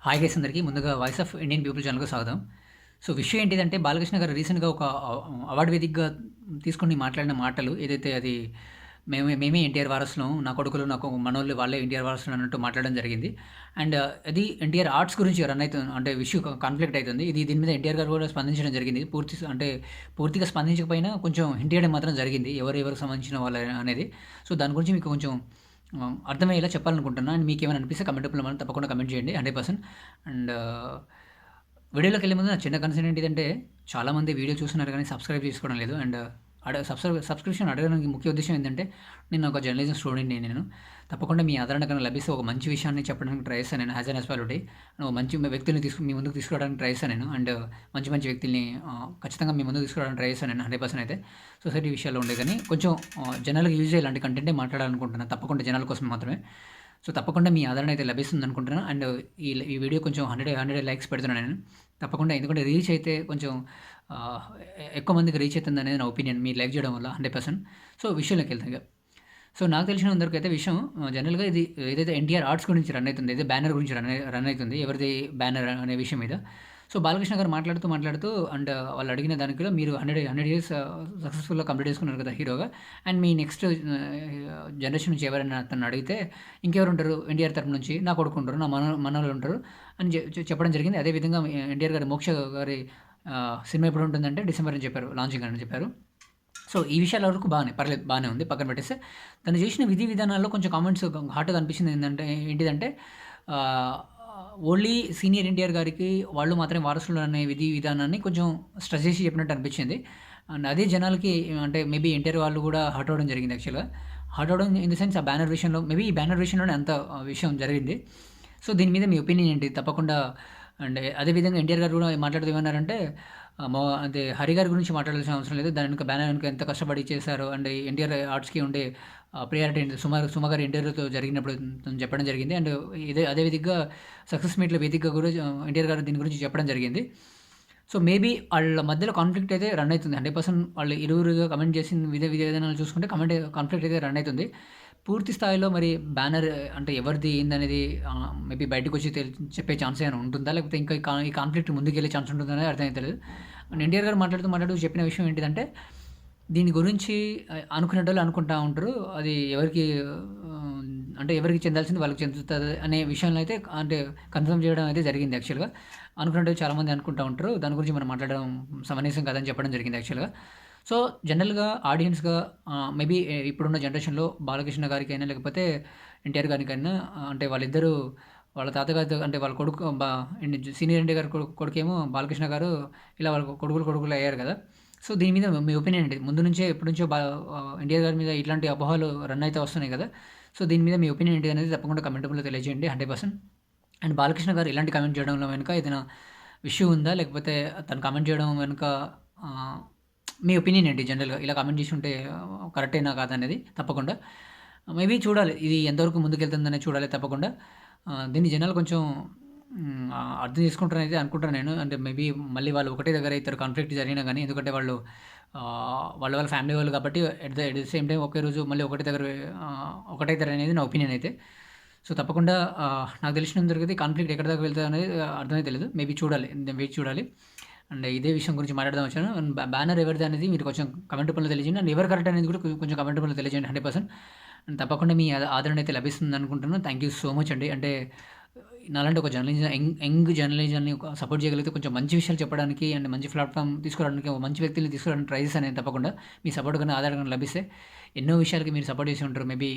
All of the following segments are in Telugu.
హాయ్ గైస్ అందరికీ ముందుగా వాయిస్ ఆఫ్ ఇండియన్ పీపుల్ ఛానల్‌కి స్వాగతం. సో విషయం ఏంటిదంటే బాలకృష్ణ గారు రీసెంట్‌గా ఒక అవార్డ్ వేదికగా తీసుకొని మాట్లాడిన మాటలు ఏదైతే అది మేమే ఎన్టీఆర్ వారసులం. నా కొడుకులు నాకు మనోళ్ళు వాళ్ళే ఎన్టీఆర్ వారసులు అన్నట్టు మాట్లాడడం జరిగింది. అండ్ అది ఎన్టీఆర్ ఆర్ట్స్ గురించి రన్ అయితుంది అంటే ఇష్యూ కాన్ఫ్లిక్ట్ అయితుంది. దీని మీద ఎన్టీఆర్ గారు కూడా స్పందించడం జరిగింది. పూర్తిగా స్పందించకపోయినా కొంచెం హింట్ ఇయ్యడం మాత్రం జరిగింది. ఎవరికి సంబంధించిన వాళ్ళు అనేది. సో దాని గురించి మీకు కొంచెం అర్థమయ్యేలా చెప్పాలనుకుంటున్నా. అండ్ మీకేమైనా అనిపిస్తే కమెంట్ రూపంలో మనం తప్పకుండా కమెంట్ చేయండి 100%. అండ్ వీడియోలోకెళ్ళే ముందు నా చిన్న కన్సర్న్ ఏంటిదంటే, చాలామంది వీడియో చూస్తున్నారు కానీ సబ్స్క్రైబ్ చేసుకోవడం లేదు. అండ్ సబ్స్క్రిప్షన్ అడగడానికి ముఖ్య ఉద్దేశ్యం ఏంటంటే, నేను ఒక జర్నలిజం స్టూడెంట్‌ని నేను. తప్పకుండా మీ ఆదరణ కనుక లభిస్తే ఒక మంచి విషయాన్ని చెప్పడానికి ట్రై చేస్తాను నేను యాజ్ ఎన్ యాస్పాలిటీ. మంచి వ్యక్తుల్ని మీ ముందుకు తీసుకురావడానికి ట్రై చేస్తాను నేను. అండ్ మంచి వ్యక్తుల్ని ఖచ్చితంగా మీ ముందుకు తీసుకురావడానికి ట్రై చేస్తాను నేను 100% అయితే. సొసైటీ విషయాల్లో ఉండే కానీ కొంచెం జనాలకు యూజ్ అయ్యే ఇలాంటి కంటెంటే మాట్లాడాలనుకుంటున్నాను. తప్పకుండా జనాల కోసం మాత్రమే. సో తప్పకుండా మీ ఆదరణ అయితే లభిస్తుంది అనుకుంటున్నాను. అండ్ ఈ వీడియో కొంచెం 100 లైక్స్ పెడుతున్నాను నేను. తప్పకుండా ఎందుకంటే రీచ్ అయితే కొంచెం ఎక్కువ మందికి రీచ్ అవుతుందనేది నా ఒపీనియన్. మీరు లైక్ చేయడం వల్ల 100%. సో విషయంలోకి వెళ్తాను ఇక. సో నాకు తెలిసినంతవరకు విషయం జనరల్‌గా ఇది ఏదైతే ఎన్టీఆర్ ఆర్ట్స్ గురించి రన్ అయితుంది. ఏదైతే బ్యానర్ గురించి రన్ అయితుంది. ఎవరిది బ్యానర్ అనే విషయం మీద. సో బాలకృష్ణ గారు మాట్లాడుతూ అండ్ వాళ్ళు అడిగిన దానికి కూడా మీరు 100 ఇయర్స్ సక్సెస్‌ఫుల్‌గా కంప్లీట్ చేసుకున్నారు కదా హీరోగా. అండ్ మీ నెక్స్ట్ జనరేషన్ నుంచి ఎవరైనా తనని అడిగితే ఇంకెవరుంటారు ఎన్టీఆర్ తరపు నుంచి నా కొడుకుంటారు, నా మనవళ్ళు ఉంటారు అని చెప్పడం జరిగింది. అదేవిధంగా ఎన్టీఆర్ గారి 'మోక్ష' గారి సినిమా ఎప్పుడు ఉంటుందంటే డిసెంబర్ అని చెప్పారు. లాంచింగ్ అని చెప్పారు. సో ఈ విషయాల వరకు పర్లేదు బానే ఉంది. పక్కన పెట్టేస్తే తను చేసిన విధి విధానాల్లో కొంచెం కామెంట్స్ హాట్‌గా అనిపించింది ఏంటిదంటే ఓన్లీ సీనియర్ ఎన్టీఆర్ గారికి వాళ్ళు మాత్రమే వారసులు అనే విధి విధానాన్ని కొంచెం స్ట్రెస్ చేసి చెప్పినట్టు అనిపించింది. అండ్ అదే జనాలకి అంటే మేబీ ఎన్టీఆర్ వాళ్ళు కూడా హర్ట్ అవ్వడం జరిగింది యాక్చువల్‌గా. హర్ట్ అవ్వడం ఇన్ ద సెన్స్ ఆ బ్యానర్ విషయంలో మేబీ ఈ బ్యానర్ విషయంలోనే అంత విషయం జరిగింది. సో దీని మీద మీ ఒపీనియన్ ఏంటి? తప్పకుండా అండ్ అదే విధంగా ఎన్టీఆర్ గారు కూడా మాట్లాడుతూ ఏమన్నారంటే అదే హరి గారి గురించి మాట్లాడాల్సిన అవసరం లేదు. దాని వెనక బ్యానర్ వెనక ఎంత కష్టపడి చేశారో అండ్ ఎన్టీఆర్ ఆర్ట్స్‌కి ఉండే ప్రియారిటీ ఏంటి సుమ గారి ఇంటర్వ్యూతో జరిగినప్పుడు తను చెప్పడం జరిగింది. అండ్ అదే విధంగా సక్సెస్ మీట్‌లో వేదికగా కూడా ఎన్టీఆర్ గారు దీని గురించి చెప్పడం జరిగింది. సో మేబీ ఆళ్ళ మధ్యలో కాన్ఫ్లిక్ట్ అయితే రన్ అయితుంది. 100% వాళ్ళు ఇరువురుగా కమెంట్ చేసిన విధానాలు చూసుకుంటే కాన్ఫ్లిక్ట్ అయితే రన్ అయితుంది. పూర్తి స్థాయిలో మరి బ్యానర్ అంటే ఎవరిది ఏందనేది మేబీ బయటకొచ్చి చెప్పే ఛాన్స్ ఏమైనా ఉంటుందా? లేకపోతే ఇంకా ఈ కాన్ఫ్లిక్ట్ ముందుకెళ్ళే ఛాన్స్ ఉంటుందా అనేది అర్థమైతలేదు. అండ్ ఎన్టీఆర్ గారు మాట్లాడుతూ చెప్పిన విషయం ఏంటిదంటే, దీని గురించి అనుకునేటోళ్ళు అనుకుంటా ఉంటారు. అది ఎవరికి అంటే ఎవరికి చెందాల్సింది వాళ్ళకి చెందుతది అనే విషయంలో అయితే అంటే కన్ఫర్మ్ చేయడం అయితే జరిగింది యాక్చువల్‌గా. అనుకున్నట్టు చాలామంది అనుకుంటా ఉంటారు. దాని గురించి మనం మాట్లాడడం సమంజసం కాదని చెప్పడం జరిగింది యాక్చువల్‌గా. సో జనరల్‌గా ఆడియన్స్‌గా మేబీ ఇప్పుడున్న జనరేషన్‌లో బాలకృష్ణ గారికైనా లేకపోతే ఎన్టీఆర్ గారికైనా అంటే వాళ్ళిద్దరూ వాళ్ళ తాతగారితో అంటే వాళ్ళ కొడుకు సీనియర్ ఎన్టీఆర్ గారి కొడుకేమో బాలకృష్ణ గారు ఇలా వాళ్ళ కొడుకులు అయ్యారు కదా! సో దీని మీద మీ ఒపీనియన్ ఏంటి? ముందు నుంచే ఎప్పటినుంచో ఎన్టీఆర్ గారి మీద ఇట్లాంటి అపోహలు రన్ అయితే వస్తున్నాయి కదా! సో దీని మీద మీ ఒపీనియన్ ఏంటి అనేది తప్పకుండా కమెంట్ రూపంలో తెలియజేయండి 100%. అండ్ బాలకృష్ణ గారు ఇలాంటి కామెంట్ చేయడంలో వెనుక ఏదైనా ఇష్యూ ఉందా? లేకపోతే తను కామెంట్ చేయడం వెనుక మీ ఒపీనియన్ ఏంటి జనరల్‌గా? ఇలా కామెంట్ చేసి ఉంటే కరెక్టేనా కాదా అనేది తప్పకుండా. మేబీ చూడాలి. ఇది ఎంతవరకు ముందుకెళ్తుందనేది చూడాలి తప్పకుండా. దీన్ని జనాలు కొంచెం అర్థం చేసుకుంటారనైతే అనుకుంటాను నేను. అంటే మేబీ మళ్ళీ వాళ్ళు ఒకటే దగ్గర అయితారు కాన్ఫ్లిక్ట్ జరిగినా గానీ. ఎందుకంటే వాళ్ళు వాళ్ళ ఫ్యామిలీ వాళ్ళు కాబట్టి ఎట్ ద సేమ్ టైమ్ ఒకే రోజు మళ్ళీ ఒకటే దగ్గర ఒకటైతారనేది నా ఒపీనియన్ అయితే. సో తప్పకుండా నాకు తెలిసినంత వరకైతే కాన్ఫ్లిక్ట్ ఎక్కడి దాకా వెళ్తదనేది అర్థమైతే తెలీదు. మేబీ చూడాలి. వేచి చూడాలి. అండ్ ఇదే విషయం గురించి మాట్లాడదాం వచ్చాను. అండ్ బ్యానర్ ఎవరిది అనేది మీరు కొంచెం కమెంట్ రూపంలో తెలియజేయండి. అండ్ ఎవరు కరెక్ట్ అనేది కూడా కొంచెం కమెంట్ రూపంలో తెలియజేయండి 100%. అండ్ తప్పకుండా మీ ఆదరణ అయితే లభిస్తుంది అనుకుంటున్నాను. థ్యాంక్ యూ సో మచ్ అండి. అంటే నాలాంటి ఒక యంగ్ జర్నలిజాన్ని సపోర్ట్ చేయగలిగితే కొంచెం మంచి విషయాలు చెప్పడానికి అండ్ మంచి ప్లాట్‌ఫామ్ తీసుకురావడానికి ఒక మంచి వ్యక్తుల్ని తీసుకురావడానికి ట్రై చేశాను నేను తప్పకుండా. మీ సపోర్ట్ గాని, ఆదరణ గాని లభిస్తే ఎన్నో విషయాలకి మీరు సపోర్ట్ చేసి ఉంటారు. మేబీ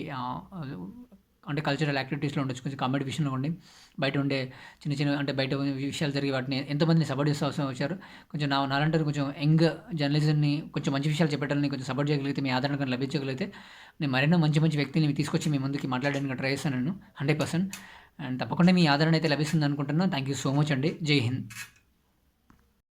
అంటే కల్చరల్ యాక్టివిటీస్‌లో ఉండొచ్చు. కొంచెం కామెడీ విషయంలో ఉండి, బయట ఉండే చిన్న అంటే బయట విషయాలు జరిగే వాటిని ఎంతోమందిని సపోర్ట్ చేస్తూ వచ్చారు. కొంచెం నాలాంటి కొంచెం యంగ్ జర్నలిజంని కొంచెం మంచి విషయాలు చెప్పేటోళ్ళని కొంచెం సపోర్ట్ చేయగలిగితే, మీ ఆదరణ గాని లభించగలిగితే, నేను మరెన్నో మంచి వ్యక్తుల్ని తీసుకొచ్చి మీ ముందుకి మాట్లాడడానికి ట్రై చేస్తాను నేను 100%. అండ్ తప్పకుండా మీ ఆదరణ అయితే లభిస్తుంది అనుకుంటున్నాను. థ్యాంక్ యూ సో మచ్ అండి. జై హింద్.